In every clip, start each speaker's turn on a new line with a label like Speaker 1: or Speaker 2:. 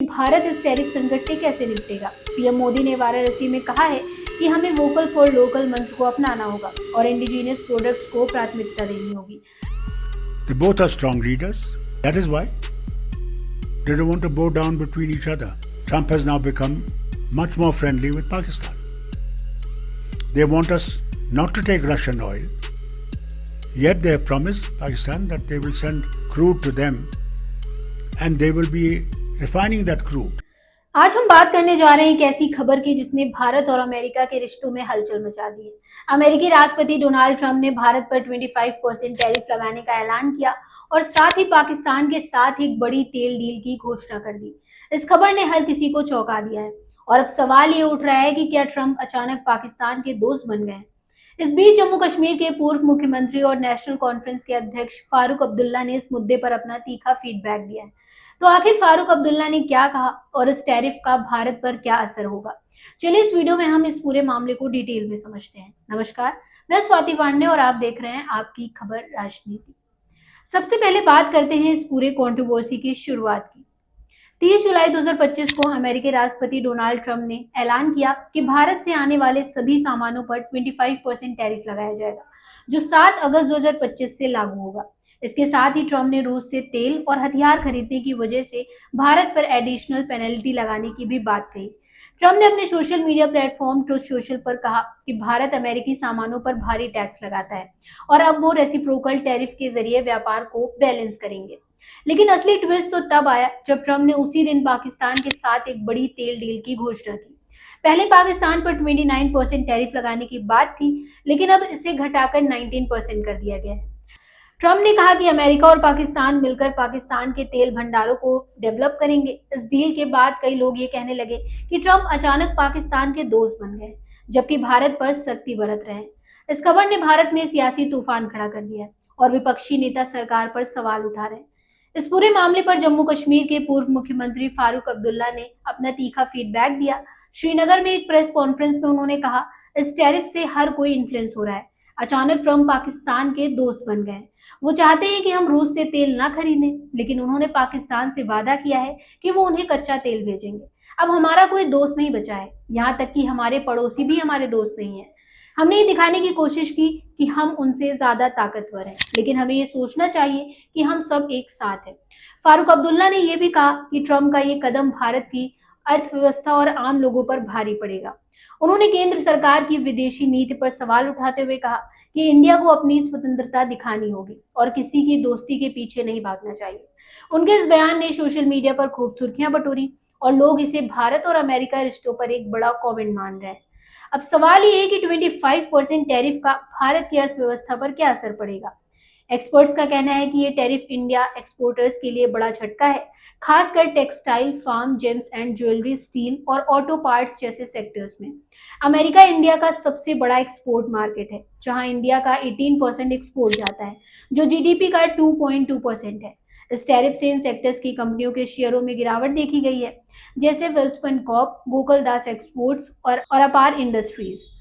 Speaker 1: भारत इस टैरिफ संकट से कैसे निपटेगा। पीएम मोदी ने वाराणसी में कहा है कि हमें वोकल फॉर लोकल मंत्र को अपनाना होगा और इंडिजिनियस प्रोडक्ट्स को प्राथमिकता देनी होगी।
Speaker 2: They both are strong leaders. That is why they don't want to bow down between each other. Trump has now become much more friendly with Pakistan. They want us not to take Russian oil, yet they have promised Pakistan that they will send crude to them and they will be refining that crude.
Speaker 1: आज हम बात करने जा रहे हैं एक ऐसी खबर की जिसने भारत और अमेरिका के रिश्तों में हलचल मचा दी है। अमेरिकी राष्ट्रपति डोनाल्ड ट्रंप ने भारत पर 25% टैरिफ लगाने का ऐलान किया और साथ ही पाकिस्तान के साथ एक बड़ी तेल डील की घोषणा कर दी। इस खबर ने हर किसी को चौंका दिया है और अब सवाल ये उठ रहा है कि क्या ट्रंप अचानक पाकिस्तान के दोस्त बन गए। इस बीच जम्मू कश्मीर के पूर्व मुख्यमंत्री और नेशनल कॉन्फ्रेंस के अध्यक्ष फारूक अब्दुल्ला ने इस मुद्दे पर अपना तीखा फीडबैक दिया है। तो आखिर फारूक अब्दुल्ला ने क्या कहा और इस टैरिफ का भारत पर क्या असर होगा, चलिए इस वीडियो में हम इस पूरे मामले को डिटेल में समझते हैं। नमस्कार, मैं स्वाति पांडे और आप देख रहे हैं आपकी खबर राजनीति। सबसे पहले बात करते हैं इस पूरे कंट्रोवर्सी की शुरुआत की। 30 जुलाई 2025 को अमेरिकी राष्ट्रपति डोनाल्ड ट्रंप ने ऐलान किया कि भारत से आने वाले सभी सामानों पर 25% टैरिफ लगाया जाएगा, जो 7 अगस्त 2025 से लागू होगा। इसके साथ ही ट्रंप ने रूस से तेल और हथियार खरीदने की वजह से भारत पर एडिशनल पेनल्टी लगाने की भी बात कही। ट्रंप ने अपने social media platform truth social पर कहा कि भारत अमेरिकी सामानों पर भारी टैक्स लगाता है और अब वो रेसिप्रोकल टैरिफ के जरिए व्यापार को बैलेंस करेंगे। लेकिन असली ट्विस्ट तो तब आया जब ट्रंप ने उसी दिन पाकिस्तान के साथ एक बड़ी तेल डील की घोषणा की। पहले पाकिस्तान पर 29% टैरिफ लगाने की बात थी, लेकिन अब इसे घटाकर 19% कर दिया गया है। ट्रंप ने कहा कि अमेरिका और पाकिस्तान मिलकर पाकिस्तान के तेल भंडारों को डेवलप करेंगे। इस डील के बाद कई लोग ये कहने लगे कि ट्रंप अचानक पाकिस्तान के दोस्त बन गए, जबकि भारत पर सख्ती बरत रहे हैं। इस खबर ने भारत में सियासी तूफान खड़ा कर दिया है और विपक्षी नेता सरकार पर सवाल उठा रहे हैं। इस पूरे मामले पर जम्मू कश्मीर के पूर्व मुख्यमंत्री फारूक अब्दुल्ला ने अपना तीखा फीडबैक दिया। श्रीनगर में एक प्रेस कॉन्फ्रेंस में उन्होंने कहा, इस टैरिफ से हर कोई इन्फ्लुएंस हो रहा है। अचानक ट्रंप पाकिस्तान के दोस्त बन गए। वो चाहते हैं कि हम रूस से तेल ना खरीदें, लेकिन उन्होंने पाकिस्तान से वादा किया है कि वो उन्हें कच्चा तेल भेजेंगे। अब हमारा कोई दोस्त नहीं बचा है, यहाँ तक कि हमारे पड़ोसी भी हमारे दोस्त नहीं है। हमने ये दिखाने की कोशिश की कि हम उनसे ज्यादा ताकतवर हैं, लेकिन हमें ये सोचना चाहिए कि हम सब एक साथ हैं। फारूक अब्दुल्ला ने यह भी कहा कि ट्रंप का ये कदम भारत की अर्थव्यवस्था और आम लोगों पर भारी पड़ेगा। उन्होंने केंद्र सरकार की विदेशी नीति पर सवाल उठाते हुए कहा कि इंडिया को अपनी स्वतंत्रता दिखानी होगी और किसी की दोस्ती के पीछे नहीं भागना चाहिए। उनके इस बयान ने सोशल मीडिया पर खूब सुर्खियां बटोरी और लोग इसे भारत और अमेरिका रिश्तों पर एक बड़ा कमेंट मान रहे हैं। अब सवाल ये है कि 25% टैरिफ का भारत की अर्थव्यवस्था पर क्या असर पड़ेगा। एक्सपर्ट्स का कहना है कि ये टैरिफ इंडिया एक्सपोर्टर्स के लिए बड़ा झटका है, खासकर textile, farm, gems and jewellery, steel और ऑटो पार्ट्स जैसे सेक्टर्स में। अमेरिका इंडिया का सबसे बड़ा एक्सपोर्ट मार्केट है, जहां इंडिया का 18% एक्सपोर्ट जाता है, जो जीडीपी का 2.2% है। इस टैरिफ से इन सेक्टर्स की कंपनियों के शेयरों में गिरावट देखी गई है, जैसे वेल्सपन कॉर्प, गोकुलदास एक्सपोर्ट्स और अपार इंडस्ट्रीज।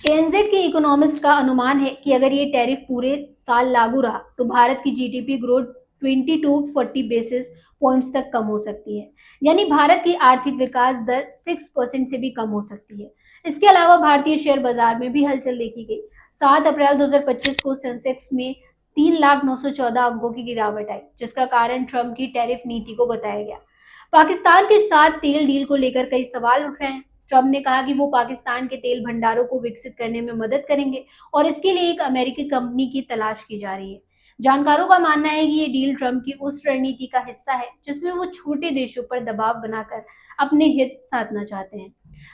Speaker 1: एएनजेड के इकोनॉमिस्ट का अनुमान है कि अगर ये टैरिफ पूरे साल लागू रहा तो भारत की GDP growth 20 to 40 basis points तक कम हो सकती है, यानी भारत की आर्थिक विकास दर 6% से भी कम हो सकती है। इसके अलावा भारतीय शेयर बाजार में भी हलचल देखी गई। 7 अप्रैल 2025 को सेंसेक्स में 3,914 अंकों की गिरावट आई, जिसका कारण ट्रंप की टैरिफ नीति को बताया गया। पाकिस्तान के साथ तेल डील को लेकर कई सवाल उठ रहे हैं। ट्रंप ने कहा कि वो पाकिस्तान के तेल भंडारों को विकसित करने में मदद करेंगे और इसके लिए एक अमेरिकी कंपनी की तलाश की जा रही है। जानकारों का मानना है कि ये डील ट्रंप की उस रणनीति का हिस्सा है जिसमें वो छोटे देशों पर दबाव बनाकर अपने हित साधना चाहते हैं।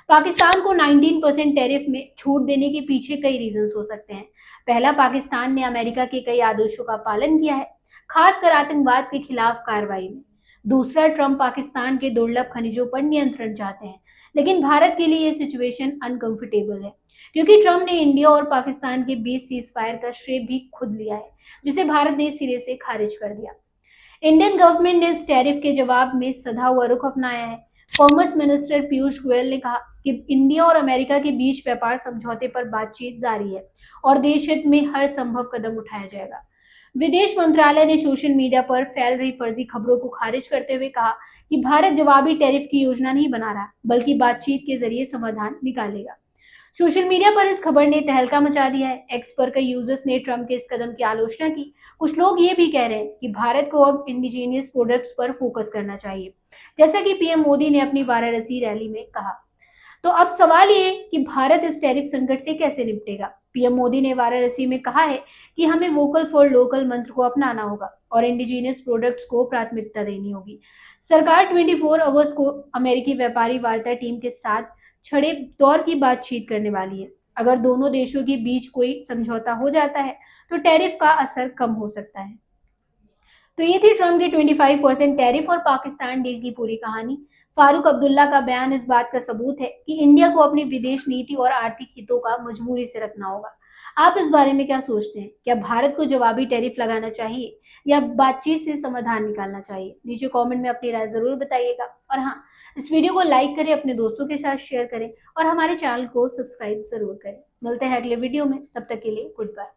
Speaker 1: पाकिस्तान को 19% टैरिफ में छूट देने के पीछे कई रीजंस हो सकते हैं। पहला, पाकिस्तान ने अमेरिका के कई आदेशों का पालन किया है, खासकर आतंकवाद के खिलाफ कार्रवाई में। दूसरा, ट्रंप पाकिस्तान के दुर्लभ खनिजों पर नियंत्रण चाहते हैं, लेकिन भारत के लिए ये सिचुएशन अनकंफर्टेबल है, क्योंकि ट्रंप ने इंडिया और पाकिस्तान के बीच सीज फायर का श्रेय भी खुद लिया है, जिसे भारत ने सिरे से खारिज कर दिया। इंडियन गवर्नमेंट ने इस टैरिफ के जवाब में सधा हुआ रुख अपनाया है। कॉमर्स मिनिस्टर पीयूष गोयल ने कहा कि इंडिया और अमेरिका के बीच व्यापार समझौते पर बातचीत जारी है और देश हित में हर संभव कदम उठाया जाएगा। विदेश मंत्रालय ने सोशल मीडिया पर फैल रही फर्जी खबरों को खारिज करते हुए कहा कि भारत जवाबी टैरिफ की योजना नहीं बना रहा, बल्कि बातचीत के जरिए समाधान निकालेगा। सोशल मीडिया पर इस खबर ने तहलका मचा दिया है। एक्स पर कई यूजर्स ने ट्रंप के इस कदम की आलोचना की। कुछ लोग ये भी कह रहे हैं कि भारत को अब इंडिजीनियस प्रोडक्ट्स पर फोकस करना चाहिए, जैसा कि पीएम मोदी ने अपनी वाराणसी रैली में कहा। तो अब सवाल ये है कि भारत इस टैरिफ संकट से कैसे निपटेगा। पीएम मोदी ने वाराणसी में कहा है कि हमें वोकल फॉर लोकल मंत्र को अपनाना होगा और इंडिजीनियस प्रोडक्ट्स को प्राथमिकता देनी होगी। सरकार 24 अगस्त को अमेरिकी व्यापारी वार्ता टीम के साथ छठे दौर की बातचीत करने वाली है। अगर दोनों देशों के बीच कोई समझौता हो जाता है तो टैरिफ का असर कम हो सकता है। तो ये थी ट्रंप के 25% टैरिफ और पाकिस्तान डील की पूरी कहानी। फारूक अब्दुल्ला का बयान इस बात का सबूत है कि इंडिया को अपनी विदेश नीति और आर्थिक हितों का मजबूरी से रखना होगा। आप इस बारे में क्या सोचते हैं? क्या भारत को जवाबी टैरिफ लगाना चाहिए या बातचीत से समाधान निकालना चाहिए? नीचे कमेंट में अपनी राय जरूर बताइएगा। और हाँ, इस वीडियो को लाइक करें, अपने दोस्तों के साथ शेयर करें और हमारे चैनल को सब्सक्राइब जरूर करें। मिलते हैं अगले वीडियो में, तब तक के लिए गुड बाय।